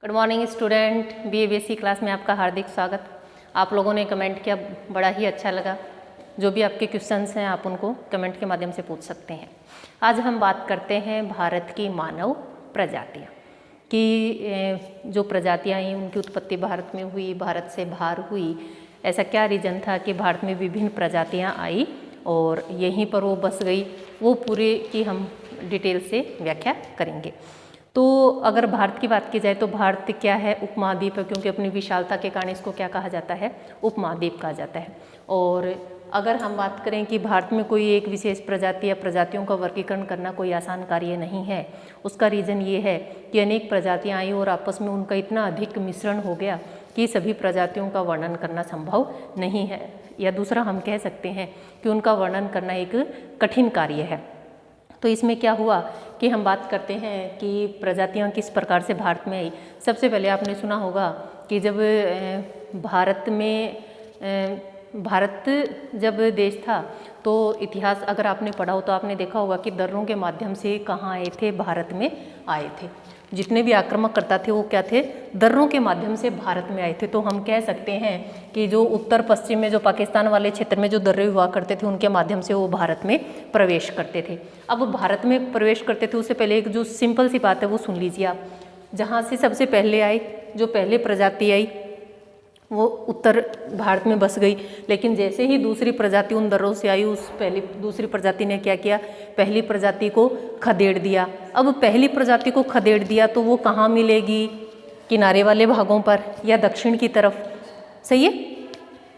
Good morning student, BA class में आपका हार्दिक स्वागत। आप लोगों ने कमेंट किया, बड़ा ही अच्छा लगा। जो भी आपके क्वेश्चंस हैं आप उनको कमेंट के माध्यम से पूछ सकते हैं। आज हम बात करते हैं भारत की मानव प्रजातियाँ कि जो प्रजातियाँ आई उनकी उत्पत्ति भारत में हुई, भारत से बाहर हुई। ऐसा क्या रीज़न था कि भारत में विभिन्न प्रजातियाँ आई और यहीं पर वो बस गई, वो पूरे की हम डिटेल से व्याख्या करेंगे। तो अगर भारत की बात की जाए तो भारत क्या है, उपमहाद्वीप है, क्योंकि अपनी विशालता के कारण इसको क्या कहा जाता है, उपमहाद्वीप कहा जाता है। और अगर हम बात करें कि भारत में कोई एक विशेष प्रजाति या प्रजातियों का वर्गीकरण करना कोई आसान कार्य नहीं है। उसका रीज़न ये है कि अनेक प्रजातियां आई और आपस में उनका इतना अधिक मिश्रण हो गया कि सभी प्रजातियों का वर्णन करना संभव नहीं है, या दूसरा हम कह सकते हैं कि उनका वर्णन करना एक कठिन कार्य है। तो इसमें क्या हुआ कि हम बात करते हैं कि प्रजातियां किस प्रकार से भारत में आई। सबसे पहले आपने सुना होगा कि जब भारत जब देश था तो इतिहास अगर आपने पढ़ा हो तो आपने देखा होगा कि दर्रों के माध्यम से कहाँ आए थे, भारत में आए थे। जितने भी आक्रमणकर्ता थे वो क्या थे, दर्रों के माध्यम से भारत में आए थे। तो हम कह सकते हैं कि जो उत्तर पश्चिम में, जो पाकिस्तान वाले क्षेत्र में जो दर्रे हुआ करते थे, उनके माध्यम से वो भारत में प्रवेश करते थे। अब भारत में प्रवेश करते थे उससे पहले एक जो सिंपल सी बात है वो सुन लीजिए आप। जहाँ से सबसे पहले आई, जो पहले प्रजाति आई वो उत्तर भारत में बस गई, लेकिन जैसे ही दूसरी प्रजाति उन दर्रों से आई, उस दूसरी प्रजाति ने क्या किया, पहली प्रजाति को खदेड़ दिया। अब पहली प्रजाति को खदेड़ दिया तो वो कहाँ मिलेगी, किनारे वाले भागों पर या दक्षिण की तरफ, सही है,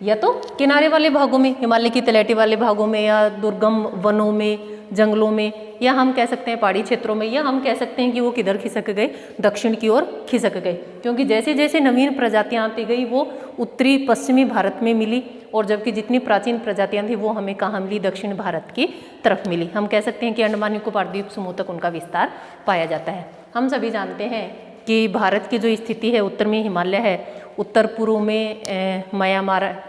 या तो किनारे वाले भागों में, हिमालय की तलहटी वाले भागों में, या दुर्गम वनों में, जंगलों में, या हम कह सकते हैं पहाड़ी क्षेत्रों में, या हम कह सकते हैं कि वो किधर खिसक गए, दक्षिण की ओर खिसक गए। क्योंकि जैसे जैसे नवीन प्रजातियां आती गई वो उत्तरी पश्चिमी भारत में मिली, और जबकि जितनी प्राचीन प्रजातियां थी वो हमें कहाँ मिली, दक्षिण भारत की तरफ मिली। हम कह सकते हैं कि अंडमान निकोबार द्वीप समूह तक उनका विस्तार पाया जाता है। हम सभी जानते हैं कि भारत की जो स्थिति है, उत्तर में हिमालय है, उत्तर पूर्व में म्यांमार,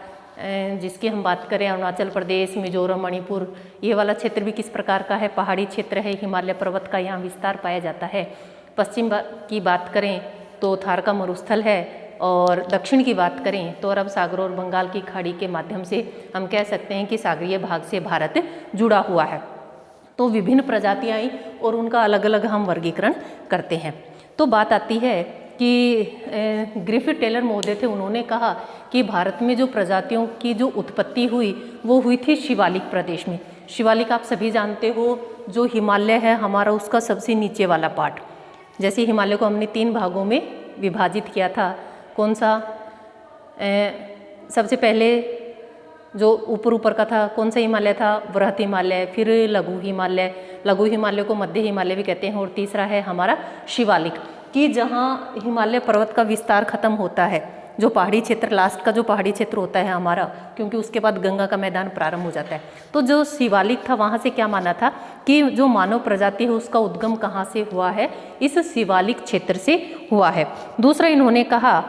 जिसकी हम बात करें अरुणाचल प्रदेश, मिजोरम, मणिपुर, ये वाला क्षेत्र भी किस प्रकार का है, पहाड़ी क्षेत्र है, हिमालय पर्वत का यहाँ विस्तार पाया जाता है। पश्चिम की बात करें तो थार का मरुस्थल है, और दक्षिण की बात करें तो अरब सागर और बंगाल की खाड़ी के माध्यम से हम कह सकते हैं कि सागरीय भाग से भारत जुड़ा हुआ है। तो विभिन्न प्रजातियाँ आई और उनका अलग अलग हम वर्गीकरण करते हैं। तो बात आती है कि ग्रिफिथ टेलर महोदय थे, उन्होंने कहा कि भारत में जो प्रजातियों की जो उत्पत्ति हुई वो हुई थी शिवालिक प्रदेश में। शिवालिक आप सभी जानते हो, जो हिमालय है हमारा, उसका सबसे नीचे वाला पार्ट। जैसे हिमालय को हमने 3 भागों में विभाजित किया था, कौन सा, सबसे पहले जो ऊपर का था कौन सा हिमालय था, वृहत हिमालय, फिर लघु हिमालय, लघु हिमालय को मध्य हिमालय भी कहते हैं, और तीसरा है हमारा शिवालिक, कि जहाँ हिमालय पर्वत का विस्तार खत्म होता है, जो पहाड़ी क्षेत्र, लास्ट का जो पहाड़ी क्षेत्र होता है हमारा, क्योंकि उसके बाद गंगा का मैदान प्रारंभ हो जाता है। तो जो शिवालिक था वहाँ से क्या माना था कि जो मानव प्रजाति है उसका उद्गम कहाँ से हुआ है, इस शिवालिक क्षेत्र से हुआ है। दूसरा इन्होंने कहा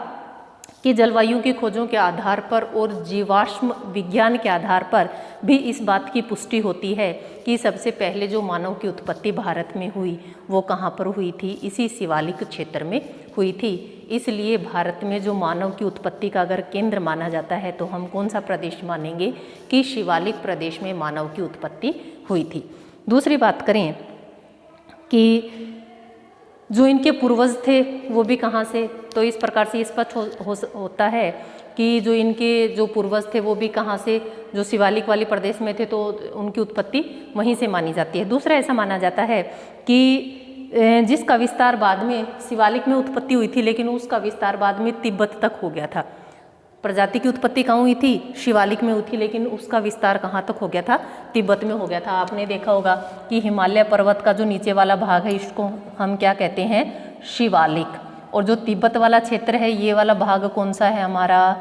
कि जलवायु की खोजों के आधार पर और जीवाश्म विज्ञान के आधार पर भी इस बात की पुष्टि होती है कि सबसे पहले जो मानव की उत्पत्ति भारत में हुई वो कहाँ पर हुई थी, इसी शिवालिक क्षेत्र में हुई थी। इसलिए भारत में जो मानव की उत्पत्ति का अगर केंद्र माना जाता है तो हम कौन सा प्रदेश मानेंगे कि शिवालिक प्रदेश में मानव की उत्पत्ति हुई थी। दूसरी बात करें कि जो इनके पूर्वज थे वो भी कहाँ से, तो इस प्रकार से स्पष्ट होता है कि जो इनके जो पूर्वज थे वो भी कहाँ से, जो शिवालिक वाली प्रदेश में थे, तो उनकी उत्पत्ति वहीं से मानी जाती है। दूसरा ऐसा माना जाता है कि जिसका विस्तार बाद में, शिवालिक में उत्पत्ति हुई थी लेकिन उसका विस्तार बाद में तिब्बत तक हो गया था। प्रजाति की उत्पत्ति कहाँ हुई थी, शिवालिक में हुई थी, लेकिन उसका विस्तार कहाँ तक हो गया था, तिब्बत में हो गया था। आपने देखा होगा कि हिमालय पर्वत का जो नीचे वाला भाग है इसको हम क्या कहते हैं, शिवालिक, और जो तिब्बत वाला क्षेत्र है ये वाला भाग कौन सा है हमारा,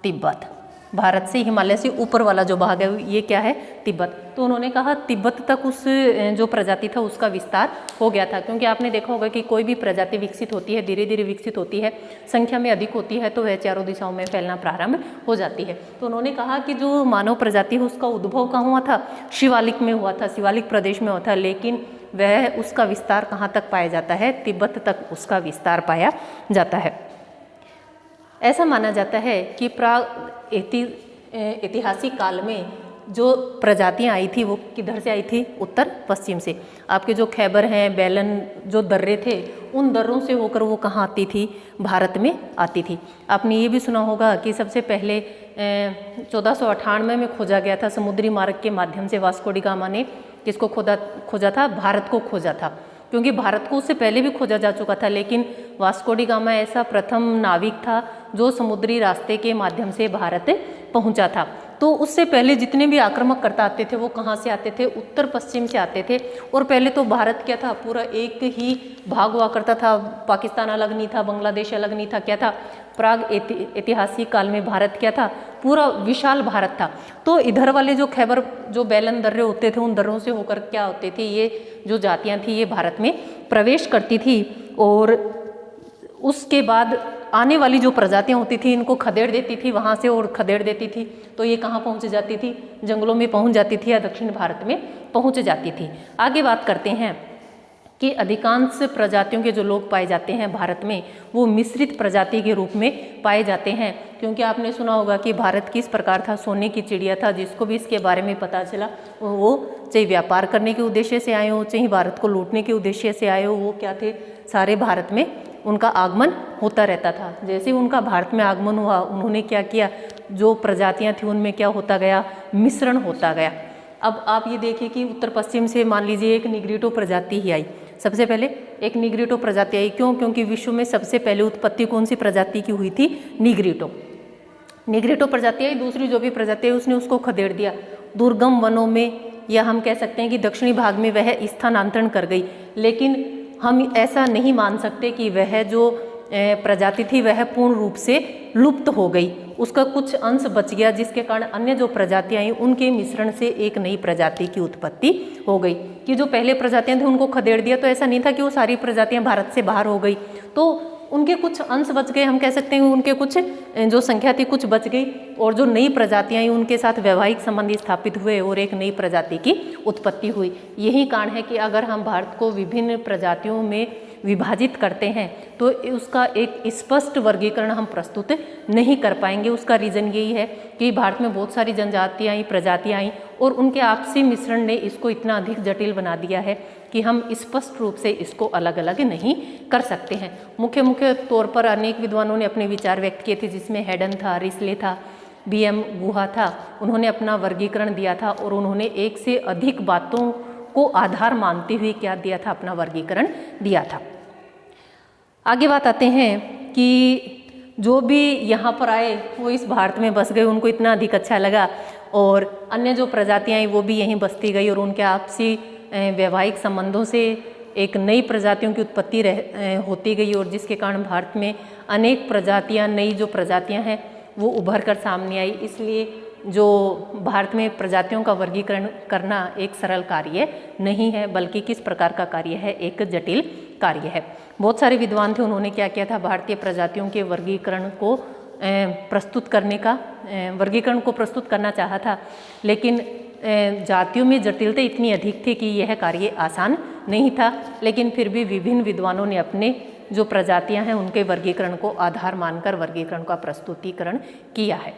तिब्बत। भारत से, हिमालय से ऊपर वाला जो भाग है ये क्या है, तिब्बत। तो उन्होंने कहा तिब्बत तक उस जो प्रजाति था उसका विस्तार हो गया था, क्योंकि आपने देखा होगा कि कोई भी प्रजाति विकसित होती है, धीरे धीरे विकसित होती है, संख्या में अधिक होती है तो वह चारों दिशाओं में फैलना प्रारंभ हो जाती है। तो उन्होंने कहा कि जो मानव प्रजाति है उसका उद्भव कहाँ हुआ था, शिवालिक में हुआ था, शिवालिक प्रदेश में हुआ था। लेकिन वह उसका विस्तार कहाँ तक पाया जाता है, तिब्बत तक उसका विस्तार पाया जाता है। ऐसा माना जाता है कि प्राग ऐतिहासिक काल में जो प्रजातियां आई थी वो किधर से आई थी, उत्तर पश्चिम से। आपके जो खैबर हैं, बेलन जो दर्रे थे, उन दर्रों से होकर वो कहाँ आती थी, भारत में आती थी। आपने ये भी सुना होगा कि सबसे पहले 1498 में खोजा गया था समुद्री मार्ग के माध्यम से। वास्को डी गामा ने किसको खोजा था, भारत को खोजा था, क्योंकि भारत को उससे पहले भी खोजा जा चुका था, लेकिन वास्को डी गामा ऐसा प्रथम नाविक था जो समुद्री रास्ते के माध्यम से भारत पहुंचा था। तो उससे पहले जितने भी आक्रमणकर्ता आते थे वो कहाँ से आते थे, उत्तर पश्चिम से आते थे। और पहले तो भारत क्या था, पूरा एक ही भाग हुआ करता था, पाकिस्तान अलग नहीं था, बांग्लादेश अलग नहीं था, क्या था, प्राग ऐतिहासिक काल में भारत क्या था, पूरा विशाल भारत था। तो इधर वाले जो खैबर जो बेलन दर्रे होते थे, उन दर्रों से होकर क्या होते थे, ये जो जातियाँ थी ये भारत में प्रवेश करती थी। और उसके बाद आने वाली जो प्रजातियां होती थी इनको खदेड़ देती थी वहाँ से, और खदेड़ देती थी तो ये कहाँ पहुँच जाती थी, जंगलों में पहुँच जाती थी या दक्षिण भारत में पहुँच जाती थी। आगे बात करते हैं कि अधिकांश प्रजातियों के जो लोग पाए जाते हैं भारत में वो मिश्रित प्रजाति के रूप में पाए जाते हैं, क्योंकि आपने सुना होगा कि भारत किस प्रकार था, सोने की चिड़िया था। जिसको भी इसके बारे में पता चला वो चाहे व्यापार करने के उद्देश्य से आए हो, चाहे भारत को लूटने के उद्देश्य से आए हो, वो क्या थे, सारे भारत में उनका आगमन होता रहता था। जैसे उनका भारत में आगमन हुआ, उन्होंने क्या किया, जो प्रजातियां थी उनमें क्या होता गया, मिश्रण होता गया। अब आप ये देखिए कि उत्तर पश्चिम से मान लीजिए एक निग्रिटो प्रजाति ही आई, सबसे पहले एक निग्रिटो प्रजाति आई। क्यों? क्योंकि विश्व में सबसे पहले उत्पत्ति कौन सी प्रजाति की हुई थी, निग्रिटो प्रजाति आई। दूसरी जो भी प्रजाति है उसने उसको खदेड़ दिया दुर्गम वनों में, या हम कह सकते हैं कि दक्षिणी भाग में वह स्थानांतरण कर गई। लेकिन हम ऐसा नहीं मान सकते कि वह जो प्रजाति थी वह पूर्ण रूप से लुप्त हो गई, उसका कुछ अंश बच गया, जिसके कारण अन्य जो प्रजातियां आई उनके मिश्रण से एक नई प्रजाति की उत्पत्ति हो गई। कि जो पहले प्रजातियां थी उनको खदेड़ दिया, तो ऐसा नहीं था कि वो सारी प्रजातियां भारत से बाहर हो गई, तो उनके कुछ अंश बच गए, हम कह सकते हैं उनके कुछ जो संख्या थी कुछ बच गई, और जो नई प्रजातियां आई उनके साथ वैवाहिक संबंध स्थापित हुए और एक नई प्रजाति की उत्पत्ति हुई। यही कारण है कि अगर हम भारत को विभिन्न प्रजातियों में विभाजित करते हैं तो उसका एक स्पष्ट वर्गीकरण हम प्रस्तुत नहीं कर पाएंगे। उसका रीज़न यही है कि भारत में बहुत सारी जनजातियाँ आई, प्रजातियाँ आई, और उनके आपसी मिश्रण ने इसको इतना अधिक जटिल बना दिया है कि हम स्पष्ट रूप से इसको अलग अलग नहीं कर सकते हैं। मुख्य तौर पर अनेक विद्वानों ने अपने विचार व्यक्त किए थे, जिसमें हेडन था, रिस्ले था, BM गुहा था। उन्होंने अपना वर्गीकरण दिया था और उन्होंने एक से अधिक बातों को आधार मानते हुए क्या दिया था, अपना वर्गीकरण दिया था। आगे बात आते हैं कि जो भी यहाँ पर आए वो इस भारत में बस गए, उनको इतना अधिक अच्छा लगा, और अन्य जो प्रजातियाँ आई वो भी यहीं बसती गई, और उनके आपसी वैवाहिक संबंधों से एक नई प्रजातियों की उत्पत्ति होती गई, और जिसके कारण भारत में अनेक प्रजातियाँ, नई जो प्रजातियाँ हैं वो उभर कर सामने आई। इसलिए जो भारत में प्रजातियों का वर्गीकरण करना एक सरल कार्य नहीं है, बल्कि किस प्रकार का कार्य है, एक जटिल कार्य है। बहुत सारे विद्वान थे, उन्होंने क्या किया था, भारतीय प्रजातियों के वर्गीकरण को प्रस्तुत करना चाहा था, लेकिन जातियों में जटिलता इतनी अधिक थी कि यह कार्य आसान नहीं था। लेकिन फिर भी विभिन्न विद्वानों ने अपने जो प्रजातियां हैं उनके वर्गीकरण को आधार मानकर वर्गीकरण का प्रस्तुतिकरण किया है,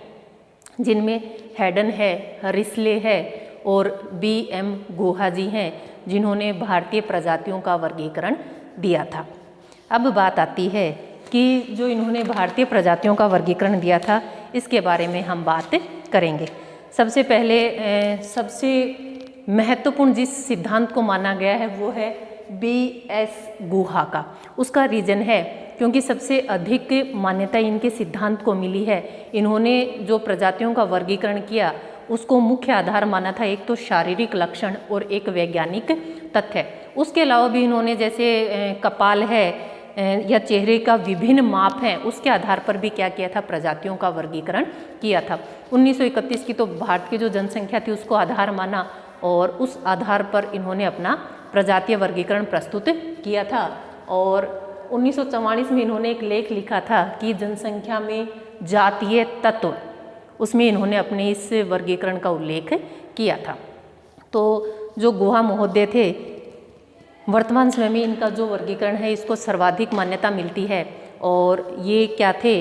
जिनमें हेडन है, रिस्ले है और BM गुहा जी हैं, जिन्होंने भारतीय प्रजातियों का वर्गीकरण दिया था। अब बात आती है कि जो इन्होंने भारतीय प्रजातियों का वर्गीकरण दिया था इसके बारे में हम बात करेंगे। सबसे पहले सबसे महत्वपूर्ण जिस सिद्धांत को माना गया है वो है BS गुहा का। उसका रीज़न है क्योंकि सबसे अधिक मान्यता इनके सिद्धांत को मिली है। इन्होंने जो प्रजातियों का वर्गीकरण किया उसको मुख्य आधार माना था, एक तो शारीरिक लक्षण और एक वैज्ञानिक तथ्य। उसके अलावा भी इन्होंने जैसे कपाल है या चेहरे का विभिन्न माप हैं उसके आधार पर भी क्या किया था, प्रजातियों का वर्गीकरण किया था। 1931 की तो भारत की जो जनसंख्या थी उसको आधार माना और उस आधार पर इन्होंने अपना प्रजातीय वर्गीकरण प्रस्तुत किया था। और 1944 में इन्होंने एक लेख लिखा था कि जनसंख्या में जातीय तत्व, उसमें इन्होंने अपने इस वर्गीकरण का उल्लेख किया था। तो जो गुहा महोदय थे वर्तमान समय में इनका जो वर्गीकरण है इसको सर्वाधिक मान्यता मिलती है। और ये क्या थे,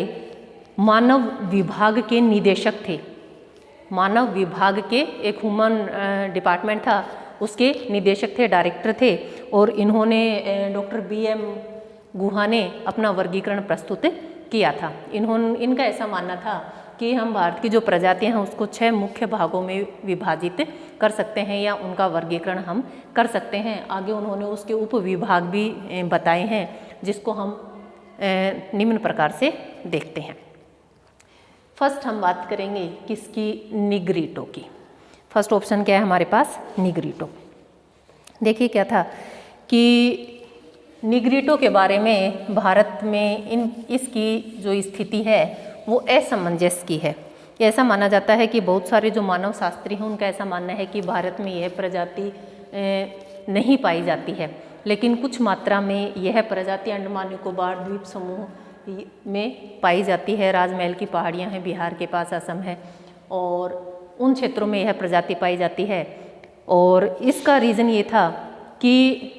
मानव विभाग के निदेशक थे। मानव विभाग के एक ह्यूमन डिपार्टमेंट था, उसके निदेशक थे, डायरेक्टर थे। और इन्होंने डॉक्टर BM गुहा ने अपना वर्गीकरण प्रस्तुत किया था। इनका ऐसा मानना था कि हम भारत की जो प्रजातियां हैं उसको 6 मुख्य भागों में विभाजित कर सकते हैं या उनका वर्गीकरण हम कर सकते हैं। आगे उन्होंने उसके उप विभाग भी बताए हैं, जिसको हम निम्न प्रकार से देखते हैं। फर्स्ट हम बात करेंगे किसकी, निग्रिटो की। फर्स्ट ऑप्शन क्या है हमारे पास, निग्रिटो। देखिए क्या था कि निग्रिटो के बारे में भारत में इसकी जो स्थिति है वो असमंजस की है। ऐसा माना जाता है कि बहुत सारे जो मानव शास्त्री हैं उनका ऐसा मानना है कि भारत में यह प्रजाति नहीं पाई जाती है, लेकिन कुछ मात्रा में यह प्रजाति अंडमान निकोबार द्वीप समूह में पाई जाती है। राजमहल की पहाड़ियाँ हैं बिहार के पास, असम है, और उन क्षेत्रों में यह प्रजाति पाई जाती है। और इसका रीज़न ये था कि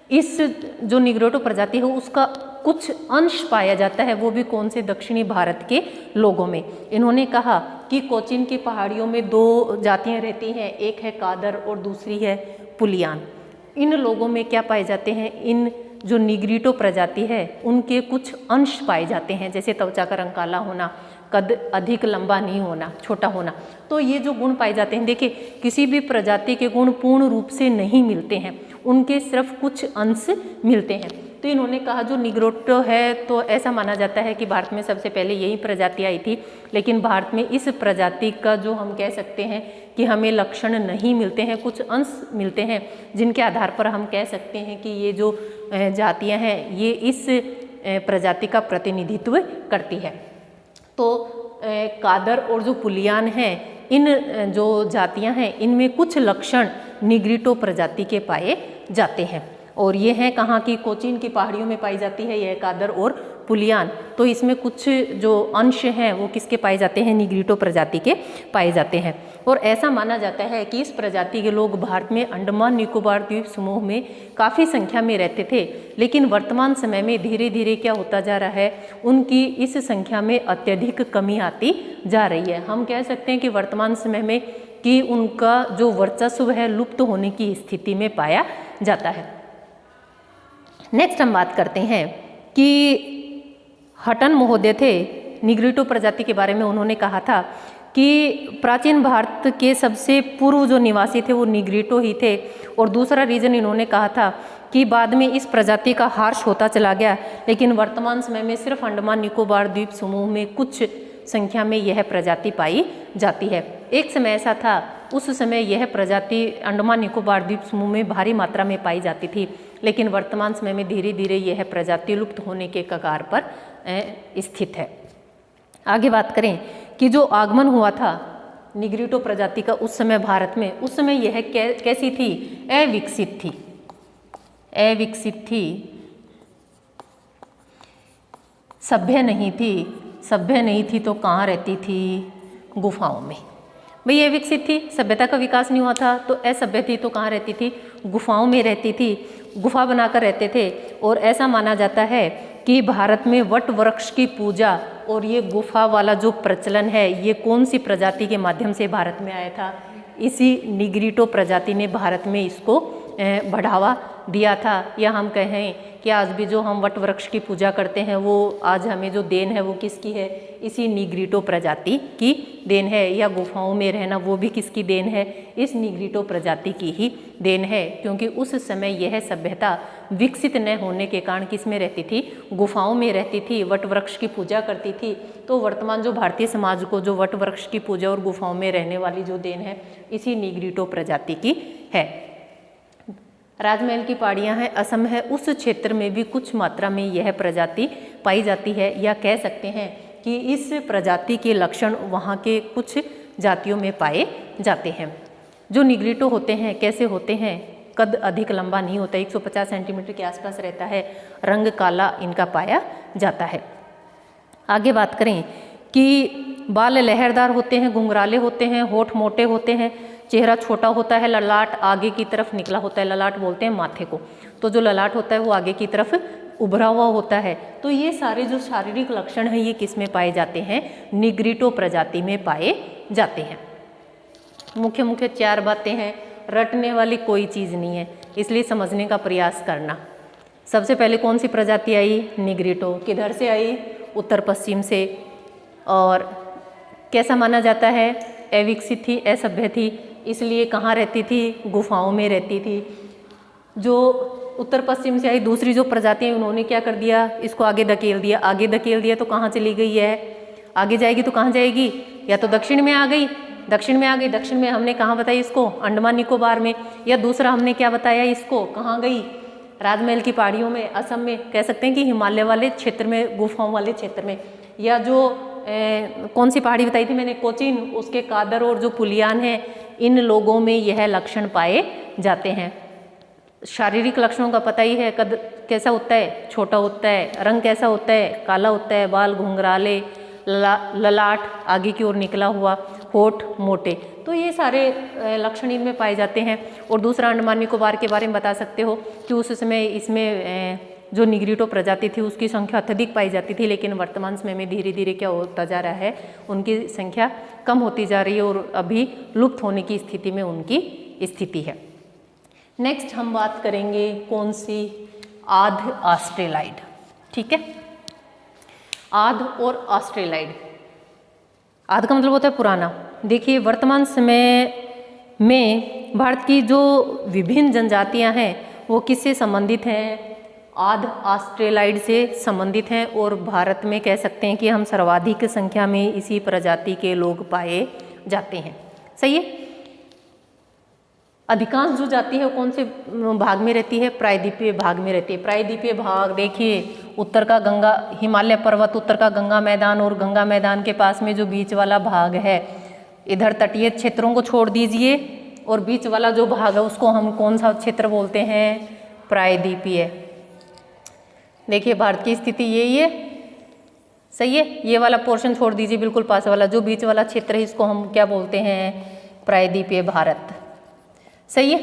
इस जो निग्रिटो प्रजाति है उसका कुछ अंश पाया जाता है, वो भी कौन से, दक्षिणी भारत के लोगों में। इन्होंने कहा कि कोचीन की पहाड़ियों में 2 जातियां रहती हैं, एक है कादर और दूसरी है पुलियान। इन लोगों में क्या पाए जाते हैं, इन जो निग्रिटो प्रजाति है उनके कुछ अंश पाए जाते हैं, जैसे त्वचा का रंग काला होना, कद अधिक लंबा नहीं होना, छोटा होना। तो ये जो गुण पाए जाते हैं, देखिए किसी भी प्रजाति के गुण पूर्ण रूप से नहीं मिलते हैं, उनके सिर्फ कुछ अंश मिलते हैं। तो इन्होंने कहा जो निग्रिटो है, तो ऐसा माना जाता है कि भारत में सबसे पहले यही प्रजाति आई थी, लेकिन भारत में इस प्रजाति का जो हम कह सकते हैं कि हमें लक्षण नहीं मिलते हैं, कुछ अंश मिलते हैं, जिनके आधार पर हम कह सकते हैं कि ये जो जातियां हैं ये इस प्रजाति का प्रतिनिधित्व करती है। तो कादर और जो पुलियान हैं, इन जो जातियां हैं इनमें कुछ लक्षण निग्रिटो प्रजाति के पाए जाते हैं। और ये है कहाँ की, कोचीन की पहाड़ियों में पाई जाती है यह कादर और पुलियान। तो इसमें कुछ जो अंश हैं वो किसके पाए जाते हैं, निग्रिटो प्रजाति के पाए जाते हैं। और ऐसा माना जाता है कि इस प्रजाति के लोग भारत में अंडमान निकोबार द्वीप समूह में काफ़ी संख्या में रहते थे, लेकिन वर्तमान समय में धीरे धीरे क्या होता जा रहा है, उनकी इस संख्या में अत्यधिक कमी आती जा रही है। हम कह सकते हैं कि वर्तमान समय में कि उनका जो वर्चस्व है लुप्त होने की स्थिति में पाया जाता है। नेक्स्ट हम बात करते हैं कि हटन महोदय थे, निग्रिटो प्रजाति के बारे में उन्होंने कहा था कि प्राचीन भारत के सबसे पूर्व जो निवासी थे वो निग्रिटो ही थे। और दूसरा रीज़न इन्होंने कहा था कि बाद में इस प्रजाति का ह्रास होता चला गया, लेकिन वर्तमान समय में सिर्फ अंडमान निकोबार द्वीप समूह में कुछ संख्या में यह प्रजाति पाई जाती है। एक समय ऐसा था, उस समय यह प्रजाति अंडमान निकोबार द्वीप समूह में भारी मात्रा में पाई जाती थी, लेकिन वर्तमान समय में धीरे धीरे यह प्रजाति लुप्त होने के कगार पर स्थित है। आगे बात करें कि जो आगमन हुआ था निग्रिटो प्रजाति का उस समय भारत में, उस समय यह कैसी थी, अविकसित थी। अविकसित थी, सभ्य नहीं थी। सभ्य नहीं थी तो कहाँ रहती थी, गुफाओं में। भाई अविकसित थी, सभ्यता का विकास नहीं हुआ था, तो असभ्य थी तो कहाँ रहती थी, गुफाओं में रहती थी, गुफा बनाकर रहते थे। और ऐसा माना जाता है कि भारत में वट वृक्ष की पूजा और ये गुफा वाला जो प्रचलन है ये कौन सी प्रजाति के माध्यम से भारत में आया था, इसी निग्रिटो प्रजाति ने भारत में इसको बढ़ावा दिया था। या हम कहें कि आज भी जो हम वट वृक्ष की पूजा करते हैं वो आज हमें जो देन है वो किसकी है, इसी निग्रिटो प्रजाति की देन है। या गुफाओं में रहना वो भी किसकी देन है, इस निग्रिटो प्रजाति की ही देन है, क्योंकि उस समय यह सभ्यता विकसित न होने के कारण किस में रहती थी, गुफाओं में रहती थी, वट वृक्ष की पूजा करती थी। तो वर्तमान जो भारतीय समाज को जो वट वृक्ष की पूजा और गुफाओं में रहने वाली जो देन है इसी निग्रिटो प्रजाति की है। राजमहल की पहाड़ियाँ हैं, असम है, उस क्षेत्र में भी कुछ मात्रा में यह प्रजाति पाई जाती है। या कह सकते हैं कि इस प्रजाति के लक्षण वहाँ के कुछ जातियों में पाए जाते हैं। जो निग्रिटो होते हैं कैसे होते हैं, कद अधिक लंबा नहीं होता, 150 सेंटीमीटर के आसपास रहता है, रंग काला इनका पाया जाता है। आगे बात करें कि बाल लहरदार होते हैं, घुंघराले होते हैं, होठ मोटे होते हैं, चेहरा छोटा होता है, ललाट आगे की तरफ निकला होता है, ललाट बोलते हैं माथे को, तो जो ललाट होता है वो आगे की तरफ उभरा हुआ होता है। तो ये सारे जो शारीरिक लक्षण हैं ये किस में पाए जाते हैं? निग्रिटो प्रजाति में पाए जाते हैं। मुख्य मुख्य 4 बातें हैं, रटने वाली कोई चीज़ नहीं है, इसलिए समझने का प्रयास करना। सबसे पहले कौन सी प्रजाति आई? निग्रिटो। किधर से आई? उत्तर पश्चिम से। और कैसा माना जाता है? अविकसित थी, असभ्य थी, इसलिए कहाँ रहती थी? गुफाओं में रहती थी। जो उत्तर पश्चिम से आई दूसरी जो प्रजाति है उन्होंने क्या कर दिया? इसको आगे धकेल दिया। आगे धकेल दिया तो कहाँ चली गई है? आगे जाएगी तो कहाँ जाएगी? या तो दक्षिण में आ गई, दक्षिण में आ गई। दक्षिण में हमने कहाँ बताई इसको? अंडमान निकोबार में। या दूसरा हमने क्या बताया इसको? कहाँ गई? राजमहल की पहाड़ियों में, असम में, कह सकते हैं कि हिमालय वाले क्षेत्र में, गुफाओं वाले क्षेत्र में। या जो कौन सी पहाड़ी बताई थी मैंने? कोचीन, उसके कादर और जो पुलियान है, इन लोगों में यह लक्षण पाए जाते हैं। शारीरिक लक्षणों का पता ही है, कद कैसा होता है? छोटा होता है। रंग कैसा होता है? काला होता है। बाल घुंघराले, ललाट आगे की ओर निकला हुआ, होठ मोटे। तो ये सारे लक्षण इनमें पाए जाते हैं। और दूसरा अंडमान निकोबार के बारे में बता सकते हो कि उस समय इसमें जो निग्रिटो प्रजाति थी उसकी संख्या अत्यधिक पाई जाती थी, लेकिन वर्तमान समय में धीरे धीरे क्या होता जा रहा है? उनकी संख्या कम होती जा रही है और अभी लुप्त होने की स्थिति में उनकी स्थिति है। नेक्स्ट हम बात करेंगे कौन सी? आध ऑस्ट्रेलाइड। ठीक है, आध और ऑस्ट्रेलाइड। आध का मतलब होता है पुराना। देखिए वर्तमान समय में भारत की जो विभिन्न जनजातियां हैं वो किससे संबंधित हैं? आध ऑस्ट्रेलाइड से संबंधित हैं। और भारत में कह सकते हैं कि हम सर्वाधिक संख्या में इसी प्रजाति के लोग पाए जाते हैं। सही है। अधिकांश जो जाति है वो कौन से भाग में रहती है? प्रायद्वीपीय भाग में रहती है। प्रायद्वीपीय भाग देखिए, उत्तर का गंगा हिमालय पर्वत, उत्तर का गंगा मैदान, और गंगा मैदान के पास में जो बीच वाला भाग है, इधर तटीय क्षेत्रों को छोड़ दीजिए, और बीच वाला जो भाग है उसको हम कौन सा क्षेत्र बोलते हैं? प्रायद्वीपीय। देखिए भारत की स्थिति यही है। सही है। ये वाला पोर्शन छोड़ दीजिए, बिल्कुल पास वाला जो बीच वाला क्षेत्र है इसको हम क्या बोलते हैं? प्रायद्वीपीय भारत। सही है।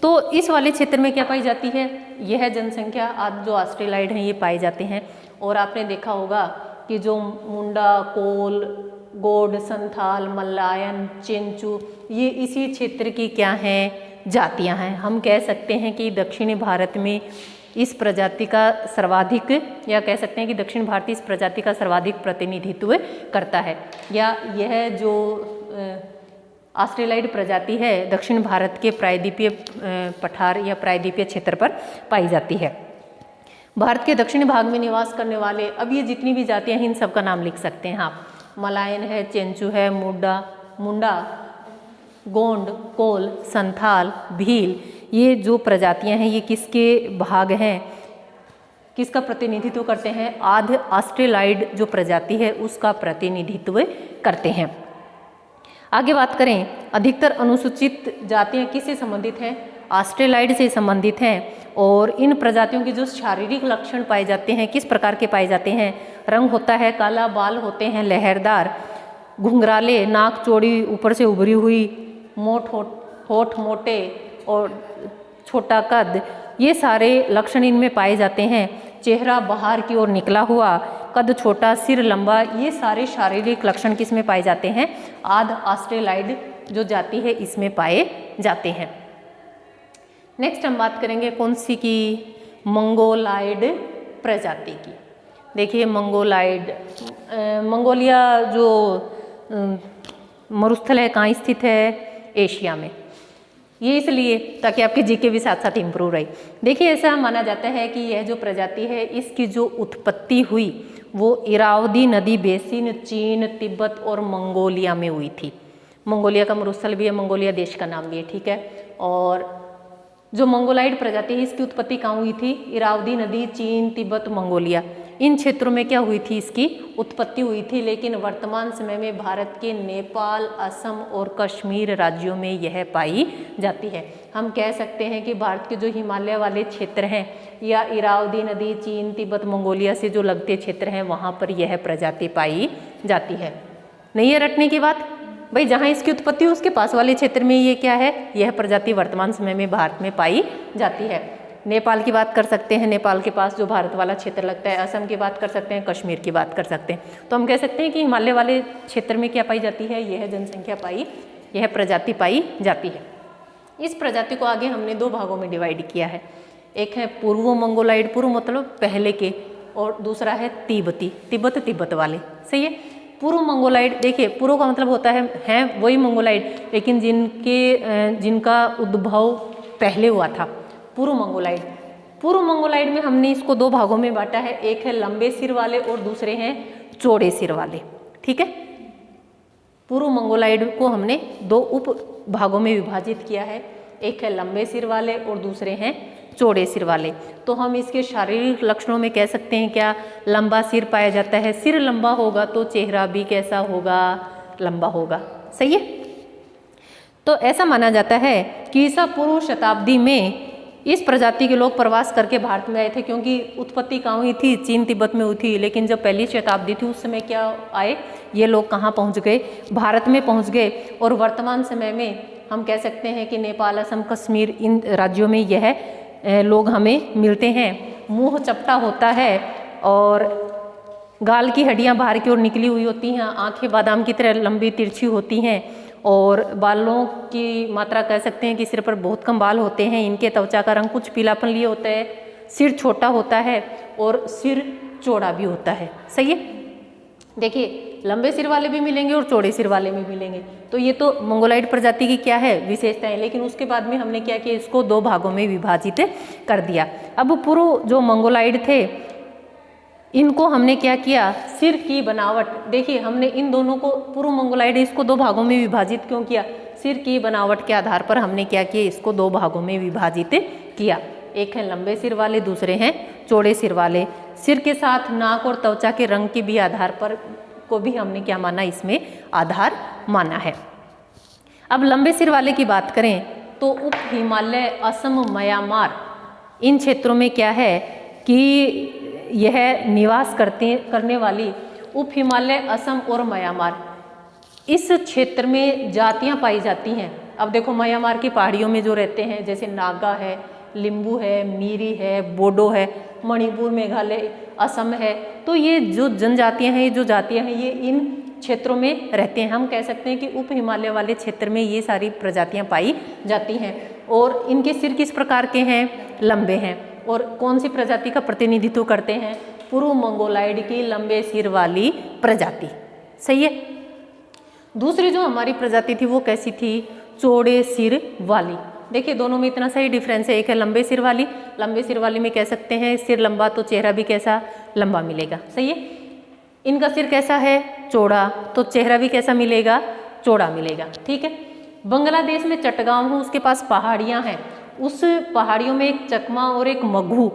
तो इस वाले क्षेत्र में क्या पाई जाती है? यह जनसंख्या आज जो ऑस्ट्रेलाइड हैं ये पाए जाते हैं। और आपने देखा होगा कि जो मुंडा, कोल, गोड, संथाल, मल्लायन, चेंचू, ये इसी क्षेत्र की क्या हैं? जातियां हैं। हम कह सकते हैं कि दक्षिणी भारत में इस प्रजाति का सर्वाधिक, या कह सकते हैं कि दक्षिण भारत इस प्रजाति का सर्वाधिक प्रतिनिधित्व करता है। या यह जो ऑस्ट्रेलाइड प्रजाति है दक्षिण भारत के प्रायद्वीपीय पठार या प्रायद्वीपीय क्षेत्र पर पाई जाती है। भारत के दक्षिणी भाग में निवास करने वाले, अब ये जितनी भी जातियां हैं इन सब का नाम लिख सकते हैं आप। मलायन है, चेंचू है, मुंडा, गोंड, कोल, संथाल, भील, ये जो प्रजातियां हैं ये किसके भाग हैं? किसका प्रतिनिधित्व करते हैं? आध ऑस्ट्रेलाइड जो प्रजाति है उसका प्रतिनिधित्व करते हैं। आगे बात करें, अधिकतर अनुसूचित जातियां किससे संबंधित हैं? ऑस्ट्रेलाइड से संबंधित हैं। और इन प्रजातियों के जो शारीरिक लक्षण पाए जाते हैं किस प्रकार के पाए जाते हैं? रंग होता है काला, बाल होते हैं लहरदार, घुंघराले, नाक चौड़ी ऊपर से उभरी हुई, होठ मोटे और छोटा कद, ये सारे लक्षण इनमें पाए जाते हैं। चेहरा बाहर की ओर निकला हुआ, कद छोटा, सिर लंबा, ये सारे शारीरिक लक्षण किस में पाए जाते हैं? आध ऑस्ट्रेलाइड जो जाति है इसमें पाए जाते हैं। नेक्स्ट हम बात करेंगे कौन सी की? मंगोलाइड प्रजाति की। देखिए मंगोलाइड, मंगोलिया जो मरुस्थल है कहाँ स्थित है? एशिया में। ये इसलिए ताकि आपके जीके भी साथ साथ इम्प्रूव रहे। देखिए ऐसा माना जाता है कि यह जो प्रजाति है इसकी जो उत्पत्ति हुई वो इरावदी नदी बेसिन, चीन, तिब्बत और मंगोलिया में हुई थी। मंगोलिया का मरुस्थल भी है, मंगोलिया देश का नाम भी है। ठीक है। और जो मंगोलाइड प्रजाति है इसकी उत्पत्ति कहाँ हुई थी? इरावदी नदी, चीन, तिब्बत, मंगोलिया, इन क्षेत्रों में क्या हुई थी? इसकी उत्पत्ति हुई थी। लेकिन वर्तमान समय में भारत के नेपाल, असम और कश्मीर राज्यों में यह पाई जाती है। हम कह सकते हैं कि भारत के जो हिमालय वाले क्षेत्र हैं या इरावदी नदी, चीन, तिब्बत, मंगोलिया से जो लगते क्षेत्र हैं वहाँ पर यह प्रजाति पाई जाती है। नहीं है रटने की बात? भाई जहाँ इसकी उत्पत्ति है उसके पास वाले क्षेत्र में ये क्या है, यह प्रजाति वर्तमान समय में भारत में पाई जाती है। नेपाल की बात कर सकते हैं, नेपाल के पास जो भारत वाला क्षेत्र लगता है, असम की बात कर सकते हैं, कश्मीर की बात कर सकते हैं। तो हम कह सकते हैं कि हिमालय वाले क्षेत्र में क्या पाई जाती है, यह जनसंख्या यह प्रजाति पाई जाती है। इस प्रजाति को आगे हमने दो भागों में डिवाइड किया है, एक है पूर्व मंगोलाइड, पूर्व मतलब पहले के, और दूसरा है तिब्बती, तिब्बत वाले। सही है। पूर्व मंगोलाइड, देखिए पूर्व का मतलब होता है वही मंगोलाइड लेकिन जिनका उद्भव पहले हुआ था, पूर्व मंगोलाइड। पूर्व मंगोलाइड में हमने इसको दो भागों में बांटा है, एक है लंबे सिर वाले और दूसरे हैं चौड़े सिर वाले। ठीक है। पूर्व मंगोलाइड को हमने दो उप भागों में विभाजित किया है, एक है लंबे सिर वाले और दूसरे हैं चौड़े सिर वाले। तो हम इसके शारीरिक लक्षणों में कह सकते हैं क्या, लंबा सिर पाया जाता है, सिर लंबा होगा तो चेहरा भी कैसा होगा, लंबा होगा। सही है। तो ऐसा माना जाता है कि ईसा पूर्व शताब्दी में इस प्रजाति के लोग प्रवास करके भारत में आए थे, क्योंकि उत्पत्ति कहाँ हुई थी, चीन तिब्बत में हुई थी। लेकिन जब पहली शताब्दी थी उस समय क्या आए, ये लोग कहाँ पहुँच गए, भारत में पहुँच गए। और वर्तमान समय में हम कह सकते हैं कि नेपाल, असम, कश्मीर, इन राज्यों में यह लोग हमें मिलते हैं। मुंह चपटा होता है और गाल की हड्डियां बाहर की ओर निकली हुई होती हैं, आंखें बादाम की तरह लंबी तिरछी होती हैं और बालों की मात्रा कह सकते हैं कि सिर पर बहुत कम बाल होते हैं। इनके त्वचा का रंग कुछ पीलापन लिए होता है, सिर छोटा होता है और सिर चौड़ा भी होता है। सही है। देखिए लंबे सिर वाले भी मिलेंगे और चौड़े सिर वाले भी मिलेंगे। तो ये तो मंगोलाइड प्रजाति की क्या है, विशेषताएं। लेकिन उसके बाद में हमने क्या किया, इसको दो भागों में विभाजित कर दिया। अब पूर्व जो मंगोलाइड थे इनको हमने क्या किया, सिर की बनावट, देखिए हमने इन दोनों को, पूर्व मंगोलाइड इसको दो भागों में विभाजित क्यों किया, सिर की बनावट के आधार पर हमने क्या किया, इसको दो भागों में विभाजित किया। एक है लंबे सिर वाले, दूसरे हैं चौड़े सिर वाले। सिर के साथ नाक और त्वचा के रंग के भी आधार पर को भी हमने क्या माना, इसमें आधार माना है। अब लंबे सिर वाले की बात करें तो उप हिमालय, असम, म्यांमार इन क्षेत्रों में क्या है कि यह निवास करने वाली उप हिमालय, असम और म्यांमार इस क्षेत्र में जातियां पाई जाती हैं। अब देखो म्यांमार की पहाड़ियों में जो रहते हैं, जैसे नागा है, लिम्बू है, मीरी है, बोडो है, मणिपुर, मेघालय, असम है, तो ये जो जनजातियां हैं, ये जो जातियां हैं, ये इन क्षेत्रों में रहते हैं। हम कह सकते हैं कि उप हिमालय वाले क्षेत्र में ये सारी प्रजातियां पाई जाती हैं। और इनके सिर किस प्रकार के हैं, लंबे हैं। और कौन सी प्रजाति का प्रतिनिधित्व करते हैं, पूर्व मंगोलाइड की लंबे सिर वाली प्रजाति। सही है। दूसरी जो हमारी प्रजाति थी वो कैसी थी, चौड़े सिर वाली। देखिए दोनों में इतना सही डिफरेंस है, एक है लंबे सिर वाली, लंबे सिर वाली में कह सकते हैं सिर लंबा तो चेहरा भी कैसा, लंबा मिलेगा। सही है। इनका सिर कैसा है, चौड़ा, तो चेहरा भी कैसा मिलेगा, चौड़ा मिलेगा। ठीक है। बांग्लादेश में चटगांव है, उसके पास पहाड़ियाँ हैं, उस पहाड़ियों में एक चकमा और एक मगहू,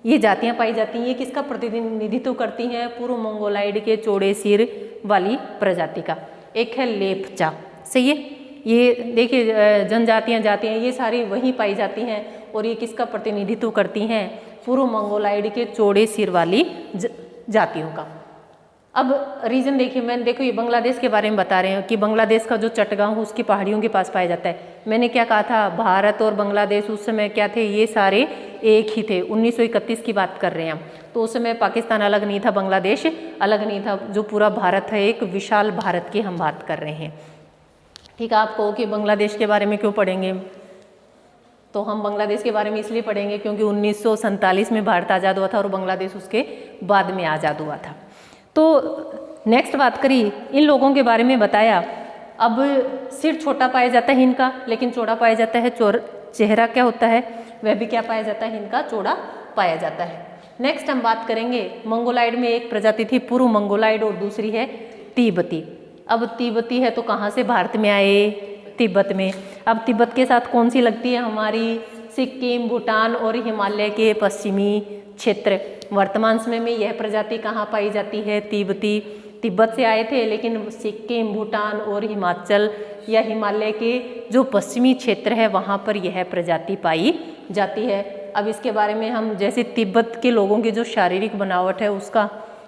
ये जातियाँ पाई जाती हैं। ये किसका प्रतिनिधित्व करती हैं, पूर्व मंगोलाइड के चौड़े सिर वाली प्रजाति का। एक है लेपचा। सही है। ये देखिए जनजातियाँ, जातियाँ ये सारी वहीं पाई जाती हैं और ये किसका प्रतिनिधित्व करती हैं, पूर्व मंगोलाइड के चौड़े सिर वाली जातियों का। अब रीजन देखिए, देखो ये बांग्लादेश के बारे में बता रहे हैं कि बांग्लादेश का जो चटगांव उसकी पहाड़ियों के पास पाया जाता है। मैंने क्या कहा था, भारत और बांग्लादेश उस समय क्या थे, ये सारे एक ही थे। 1931 की बात कर रहे हैं हम, तो उस समय पाकिस्तान अलग नहीं था, बांग्लादेश अलग नहीं था, जो पूरा भारत है एक विशाल भारत की हम बात कर रहे हैं। ठीक है। आप कहो कि बांग्लादेश के बारे में क्यों पढ़ेंगे, तो हम बांग्लादेश के बारे में इसलिए पढ़ेंगे क्योंकि 1947 में भारत आज़ाद हुआ था और बांग्लादेश उसके बाद में आज़ाद हुआ था। तो नेक्स्ट बात करी, इन लोगों के बारे में बताया। अब सिर छोटा पाया जाता है इनका, लेकिन चौड़ा पाया जाता है। चेहरा क्या होता है, वह भी क्या पाया जाता है, इनका चौड़ा पाया जाता है। नेक्स्ट हम बात करेंगे, मंगोलाइड में एक प्रजाति थी पूर्व मंगोलाइड और दूसरी है तिब्बती। अब तिब्बती है तो कहाँ से भारत में आए, तिब्बत में। अब तिब्बत के साथ कौन सी लगती है हमारी, सिक्किम, भूटान और हिमालय के पश्चिमी क्षेत्र। वर्तमान समय में यह प्रजाति कहाँ पाई जाती है, तिब्बती। तिब्बत से आए थे, लेकिन सिक्किम, भूटान और हिमाचल या हिमालय के जो पश्चिमी क्षेत्र है वहाँ पर यह प्रजाति पाई जाती है। अब इसके बारे में हम, जैसे तिब्बत के लोगों की जो शारीरिक बनावट है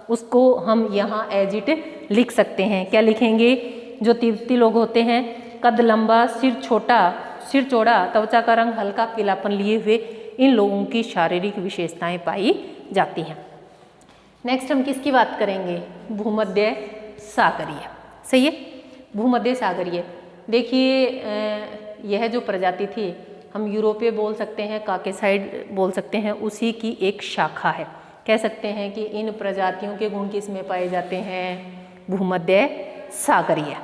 उसको हम यहाँ एज इट लिख सकते हैं। क्या लिखेंगे, जो तिब्बती लोग होते हैं, कद लंबा, सिर चौड़ा, त्वचा का रंग हल्का पीलापन लिए हुए, इन लोगों की शारीरिक विशेषताएं पाई जाती हैं। नेक्स्ट हम किसकी बात करेंगे? भूमध्य सागरीय। सही है, भूमध्य सागरीय। देखिए यह जो प्रजाति थी, हम यूरोपीय बोल सकते हैं, काकेसाइड बोल सकते हैं, उसी की एक शाखा है। कह सकते हैं कि इन प्रजातियों के गुण किस में पाए जाते हैं? भूमध्य सागरीय।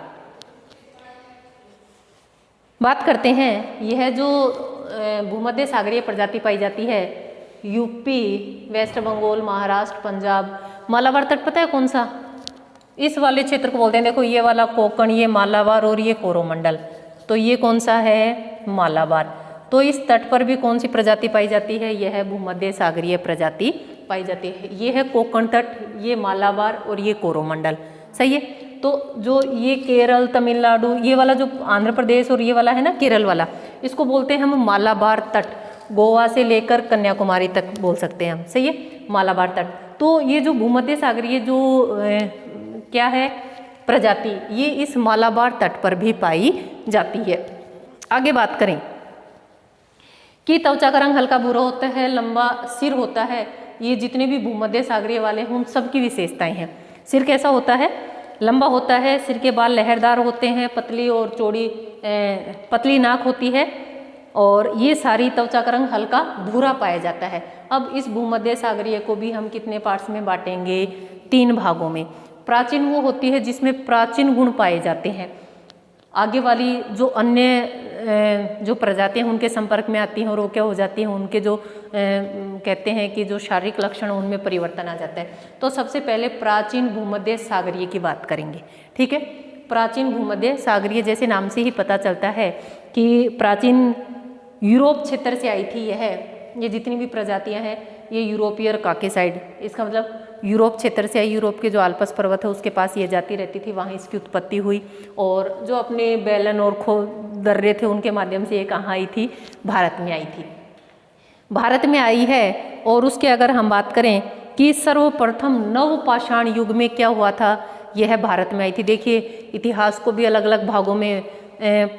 बात करते हैं, यह जो भूमध्य सागरीय प्रजाति पाई जाती है, यूपी, वेस्ट बंगाल, महाराष्ट्र, पंजाब, मालाबार तट पता है कौन सा? इस वाले क्षेत्र को बोलते हैं। देखो ये वाला कोंकण, ये मालाबार और ये कोरोमंडल, तो ये कौन सा है? मालाबार। तो इस तट पर भी कौन सी प्रजाति पाई जाती है? यह भूमध्य सागरीय प्रजाति पाई जाती है। ये है कोंकण तट, ये मालाबार और ये कोरोमंडल। सही है। तो जो ये केरल, तमिलनाडु, ये वाला जो आंध्र प्रदेश और ये वाला है ना केरल वाला, इसको बोलते हैं हम मालाबार तट। गोवा से लेकर कन्याकुमारी तक बोल सकते हैं हम। सही है, मालाबार तट। तो ये जो भूमध्य सागरीय जो क्या है प्रजाति, ये इस मालाबार तट पर भी पाई जाती है। आगे बात करें कि त्वचा का रंग हल्का भूरा होता है, लंबा सिर होता है। ये जितने भी भूमध्य सागरीय वाले हैं उन सब की विशेषताएं हैं। सिर कैसा होता है? लंबा होता है, सिर के बाल लहरदार होते हैं, पतली और चौड़ी पतली नाक होती है, और ये सारी त्वचा का रंग हल्का भूरा पाया जाता है। अब इस भूमध्य सागरीय को भी हम कितने पार्ट्स में बांटेंगे? 3 भागों में। प्राचीन वो होती है जिसमें प्राचीन गुण पाए जाते हैं। आगे वाली जो अन्य जो प्रजातियां उनके संपर्क में आती हैं और वो क्या हो जाती हैं, उनके जो कहते हैं कि जो शारीरिक लक्षण उनमें परिवर्तन आ जाता है। तो सबसे पहले प्राचीन भूमध्य सागरीय की बात करेंगे। ठीक है, प्राचीन भूमध्य सागरीय, जैसे नाम से ही पता चलता है कि प्राचीन यूरोप क्षेत्र से आई थी। ये जितनी भी प्रजातियां हैं ये यूरोपीय और काकेसाइड, इसका मतलब यूरोप क्षेत्र से आई। यूरोप के जो आल्प्स पर्वत है उसके पास ये जाती रहती थी, वहाँ इसकी उत्पत्ति हुई, और जो अपने बैलन और दर्रे थे उनके माध्यम से ये कहाँ आई थी? भारत में आई थी। भारत में आई है। और उसके अगर हम बात करें कि सर्वप्रथम नवपाषाण युग में क्या हुआ था, यह भारत में आई थी। देखिए इतिहास को भी अलग अलग भागों में,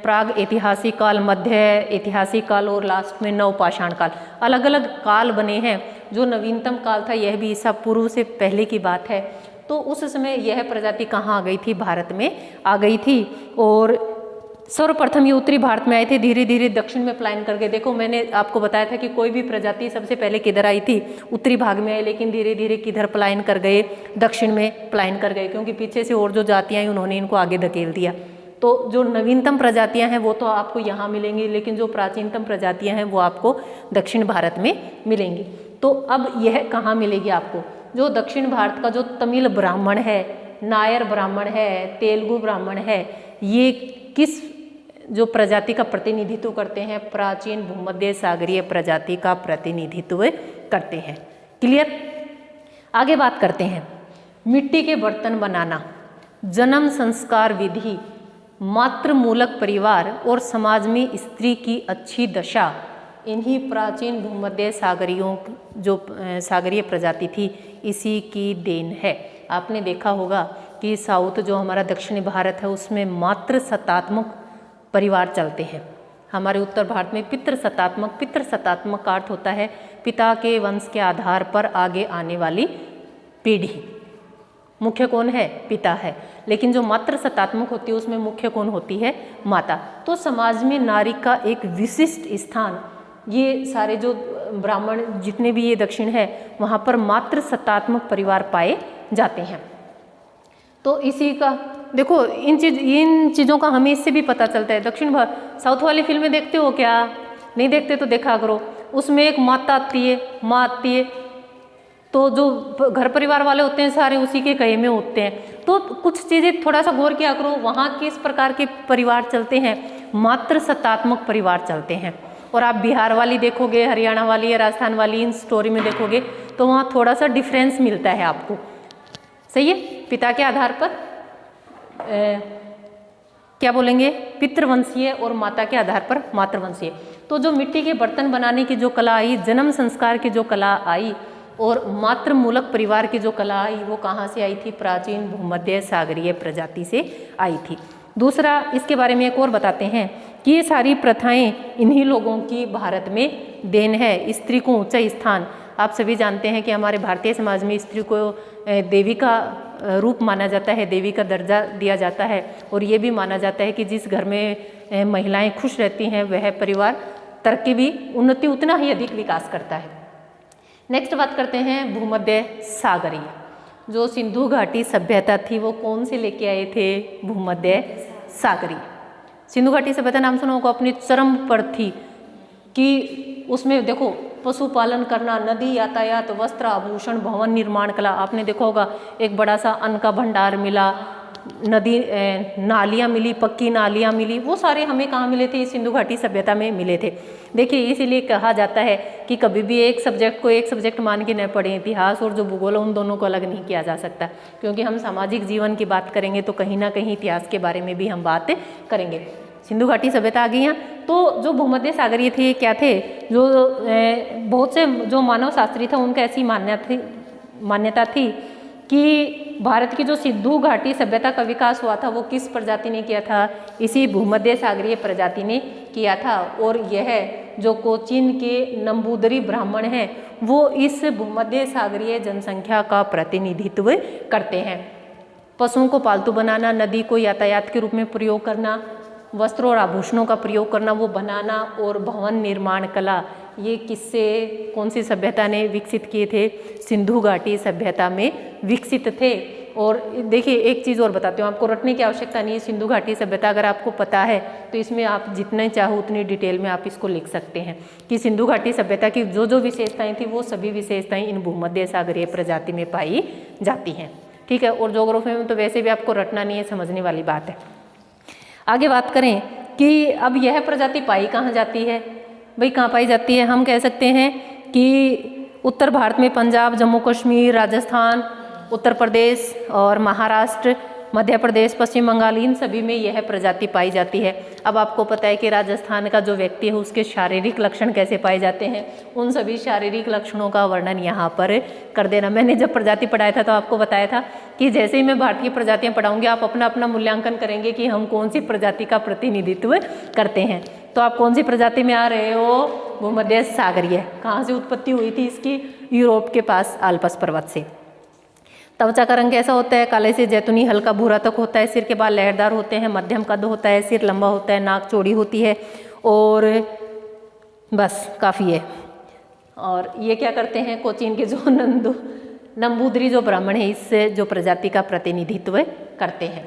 प्राग ऐतिहासिक काल, मध्य ऐतिहासिक काल और लास्ट में नवपाषाण काल, अलग अलग काल बने हैं। जो नवीनतम काल था यह भी ईसा पूर्व से पहले की बात है। तो उस समय यह प्रजाति कहाँ आ गई थी? भारत में आ गई थी। और सर्वप्रथम ये उत्तरी भारत में आए थे, धीरे धीरे दक्षिण में पलायन कर गए। देखो मैंने आपको बताया था कि कोई भी प्रजाति सबसे पहले किधर आई थी? उत्तरी भाग में आई, लेकिन धीरे धीरे किधर पलायन कर गए? दक्षिण में पलायन कर गए, क्योंकि पीछे से और जो जातियाँ आई उन्होंने इनको आगे धकेल दिया। तो जो नवीनतम प्रजातियां हैं वो तो आपको यहाँ मिलेंगी, लेकिन जो प्राचीनतम प्रजातियां हैं वो आपको दक्षिण भारत में मिलेंगी। तो अब यह कहाँ मिलेगी आपको? जो दक्षिण भारत का जो तमिल ब्राह्मण है, नायर ब्राह्मण है, तेलुगु ब्राह्मण है, ये किस जो प्रजाति का प्रतिनिधित्व करते हैं? प्राचीन भूमध्य सागरीय प्रजाति का प्रतिनिधित्व करते हैं। क्लियर? आगे बात करते हैं, मिट्टी के बर्तन बनाना, जन्म संस्कार विधि, मातृमूलक परिवार और समाज में स्त्री की अच्छी दशा, इन्हीं प्राचीन भूमध्य सागरियों जो सागरीय प्रजाति थी इसी की देन है। आपने देखा होगा कि साउथ जो हमारा दक्षिणी भारत है उसमें मातृ सत्तात्मक परिवार चलते हैं। हमारे उत्तर भारत में पितृ सत्तात्मक का अर्थ होता है पिता के वंश के आधार पर आगे आने वाली पीढ़ी। मुख्य कौन है? पिता है। लेकिन जो मातृ सत्तात्मक होती है उसमें मुख्य कौन होती है? माता। तो समाज में नारी का एक विशिष्ट स्थान, ये सारे जो ब्राह्मण जितने भी ये दक्षिण है वहाँ पर मातृ सत्तात्मक परिवार पाए जाते हैं। तो इसी का देखो इन चीज़ों का हमें इससे भी पता चलता है। दक्षिण भारत साउथ वाली फिल्में देखते हो क्या? नहीं देखते तो देखा करो, उसमें एक माता आती है, माँ आती है, तो जो घर परिवार वाले होते हैं सारे उसी के कहे में होते हैं। तो कुछ चीज़ें थोड़ा सा गौर किया करो, वहाँ किस प्रकार के परिवार चलते हैं? मातृ सत्तात्मक परिवार चलते हैं। और आप बिहार वाली देखोगे, हरियाणा वाली या राजस्थान वाली इन स्टोरी में देखोगे तो वहाँ थोड़ा सा डिफरेंस मिलता है आपको। सही है? पिता के आधार पर क्या बोलेंगे? पितृवंशीय, और माता के आधार पर मातृवंशीय। तो जो मिट्टी के बर्तन बनाने की जो कला आई, जन्म संस्कार की जो कला आई और मातृमूलक परिवार की जो कला आई, वो कहाँ से आई थी? प्राचीन भूमध्य सागरीय प्रजाति से आई थी। दूसरा, इसके बारे में एक और बताते हैं कि ये सारी प्रथाएं इन्हीं लोगों की भारत में देन है। स्त्री को ऊंचा स्थान, आप सभी जानते हैं कि हमारे भारतीय समाज में स्त्री को देवी का रूप माना जाता है, देवी का दर्जा दिया जाता है, और ये भी माना जाता है कि जिस घर में महिलाएं खुश रहती हैं वह परिवार तरक्की भी, उन्नति उतना ही अधिक विकास करता है। नेक्स्ट बात करते हैं भूमध्य सागरीय, जो सिंधु घाटी सभ्यता थी वो कौन से लेके आए थे? भूमध्य सागरीय। सिंधु घाटी सभ्यता नाम सुना होगा, अपनी चरम पर थी कि उसमें देखो पशुपालन करना, नदी यातायात, वस्त्र आभूषण, भवन निर्माण कला, आपने देखा होगा एक बड़ा सा अन्न का भंडार मिला, नदी नालियाँ मिली, पक्की नालियाँ मिली, वो सारे हमें कहाँ मिले थे? सिंधु घाटी सभ्यता में मिले थे। देखिए इसीलिए कहा जाता है कि कभी भी एक सब्जेक्ट को एक सब्जेक्ट मान के न पढ़ें, इतिहास और जो भूगोल उन दोनों को अलग नहीं किया जा सकता, क्योंकि हम सामाजिक जीवन की बात करेंगे तो कहीं ना कहीं इतिहास के बारे में भी हम बात करेंगे। सिंधु घाटी सभ्यता आ गई हैं। तो जो भूमध्य सागरीय थे क्या थे? जो बहुत से जो मानव शास्त्री था उनका ऐसी मान्यता थी कि भारत की जो सिंधु घाटी सभ्यता का विकास हुआ था वो किस प्रजाति ने किया था? इसी भूमध्य सागरीय प्रजाति ने किया था। और यह जो कोचीन के नंबूदरी ब्राह्मण हैं वो इस भूमध्य सागरीय जनसंख्या का प्रतिनिधित्व करते हैं। पशुओं को पालतू बनाना, नदी को यातायात के रूप में प्रयोग करना, वस्त्रों और आभूषणों का प्रयोग करना, वो बनाना, और भवन निर्माण कला, ये किससे, कौन सी सभ्यता ने विकसित किए थे? सिंधु घाटी सभ्यता में विकसित थे। और देखिए एक चीज़ और बताती हूँ, आपको रटने की आवश्यकता नहीं है। सिंधु घाटी सभ्यता अगर आपको पता है तो इसमें आप जितने चाहो उतनी डिटेल में आप इसको लिख सकते हैं कि सिंधु घाटी सभ्यता की जो जो विशेषताएं थी वो सभी विशेषताएं इन भूमध्य सागरीय प्रजाति में पाई जाती हैं। ठीक है, और ज्योग्राफी में तो वैसे भी आपको रटना नहीं है, समझने वाली बात है। आगे बात करें कि अब यह प्रजाति पाई कहाँ जाती है? भाई कहाँ पाई जाती है? हम कह सकते हैं कि उत्तर भारत में पंजाब, जम्मू कश्मीर, राजस्थान, उत्तर प्रदेश और महाराष्ट्र, मध्य प्रदेश, पश्चिम बंगाल, इन सभी में यह प्रजाति पाई जाती है। अब आपको पता है कि राजस्थान का जो व्यक्ति है उसके शारीरिक लक्षण कैसे पाए जाते हैं, उन सभी शारीरिक लक्षणों का वर्णन यहाँ पर कर देना। मैंने जब प्रजाति पढ़ाया था तो आपको बताया था कि जैसे ही मैं भारतीय प्रजातियाँ पढ़ाऊँगी आप अपना अपना मूल्यांकन करेंगे कि हम कौन सी प्रजाति का प्रतिनिधित्व करते हैं। तो आप कौन सी प्रजाति में आ रहे हो? भूमध्य सागरीय। कहाँ से उत्पत्ति हुई थी इसकी? यूरोप के पास आल्प्स पर्वत से। त्वचा का रंग कैसा होता है? काले से जैतूनी हल्का भूरा तक होता है। सिर के बाल लहरदार होते हैं, मध्यम कद होता है, सिर लंबा होता है, नाक चौड़ी होती है, और बस काफ़ी है। और ये क्या करते हैं? कोचीन के जो नंबूदरी जो ब्राह्मण है इस जो प्रजाति का प्रतिनिधित्व करते हैं।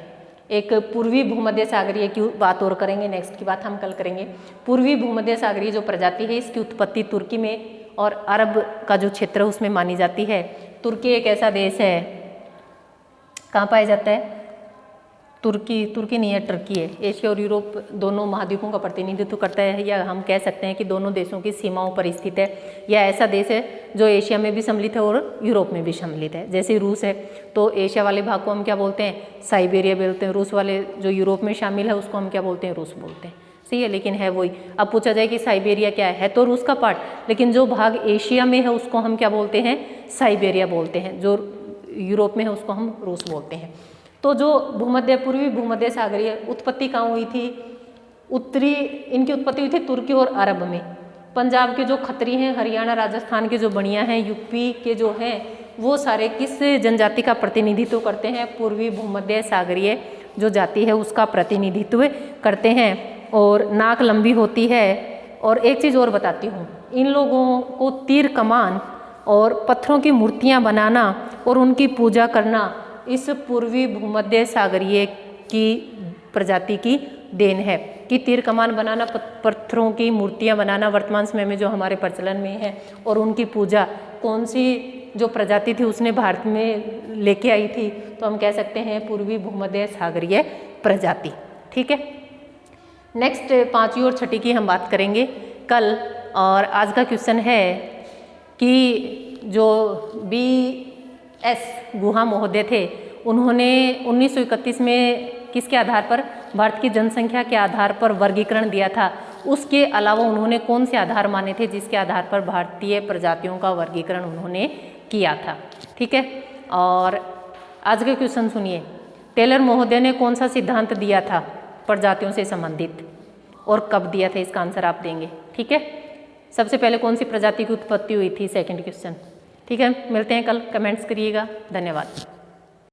एक पूर्वी भूमध्य सागरीय की बात और करेंगे, नेक्स्ट की बात हम कल करेंगे। पूर्वी भूमध्य सागरीय जो प्रजाति है इसकी उत्पत्ति तुर्की में और अरब का जो क्षेत्र है उसमें मानी जाती है। तुर्की एक ऐसा देश है, कहाँ पाया जाता है? तुर्की नहीं है, टर्की है। एशिया और यूरोप दोनों महाद्वीपों का प्रतिनिधित्व करता है, या हम कह सकते हैं कि दोनों देशों की सीमाओं पर स्थित है। यह ऐसा देश है जो एशिया में भी सम्मिलित है और यूरोप में भी सम्मिलित है। जैसे रूस है तो एशिया वाले भाग को हम क्या बोलते हैं? साइबेरिया बोलते हैं। रूस वाले जो यूरोप में शामिल है उसको हम क्या बोलते हैं? रूस बोलते हैं। सही है, लेकिन है वही। अब पूछा जाए कि साइबेरिया क्या है तो रूस का पार्ट, लेकिन जो भाग एशिया में है उसको हम क्या बोलते हैं? साइबेरिया बोलते हैं। जो यूरोप में है उसको हम रूस बोलते हैं। तो जो पूर्वी भूमध्य सागरीय उत्पत्ति कहाँ हुई थी? इनकी उत्पत्ति हुई थी तुर्की और अरब में। पंजाब के जो खत्री हैं, हरियाणा राजस्थान के जो बनिया हैं, यूपी के जो हैं, वो सारे किस जनजाति का प्रतिनिधित्व करते हैं? पूर्वी भूमध्य सागरीय जो जाति है उसका प्रतिनिधित्व करते हैं। और नाक लंबी होती है। और एक चीज़ और बताती हूँ, इन लोगों को तीर कमान और पत्थरों की मूर्तियाँ बनाना और उनकी पूजा करना इस पूर्वी भूमध्य सागरीय की प्रजाति की देन है। कि तीर कमान बनाना, पत्थरों की मूर्तियाँ बनाना वर्तमान समय में जो हमारे प्रचलन में है, और उनकी पूजा कौन सी जो प्रजाति थी उसने भारत में लेके आई थी? तो हम कह सकते हैं पूर्वी भूमध्य सागरीय प्रजाति। ठीक है, नेक्स्ट पांचवी और छठी की हम बात करेंगे कल। और आज का क्वेश्चन है कि जो BS गुहा महोदय थे उन्होंने 1931 में किसके आधार पर? भारत की जनसंख्या के आधार पर वर्गीकरण दिया था। उसके अलावा उन्होंने कौन से आधार माने थे जिसके आधार पर भारतीय प्रजातियों का वर्गीकरण उन्होंने किया था? ठीक है, और आज के क्वेश्चन सुनिए। टेलर महोदय ने कौन सा सिद्धांत दिया था? प्रजातियों से संबंधित, और कब दिया था इसका आंसर आप देंगे। ठीक है, सबसे पहले कौन सी प्रजाति की उत्पत्ति हुई थी, सेकंड क्वेश्चन। ठीक है, मिलते हैं कल, कमेंट्स करिएगा। धन्यवाद।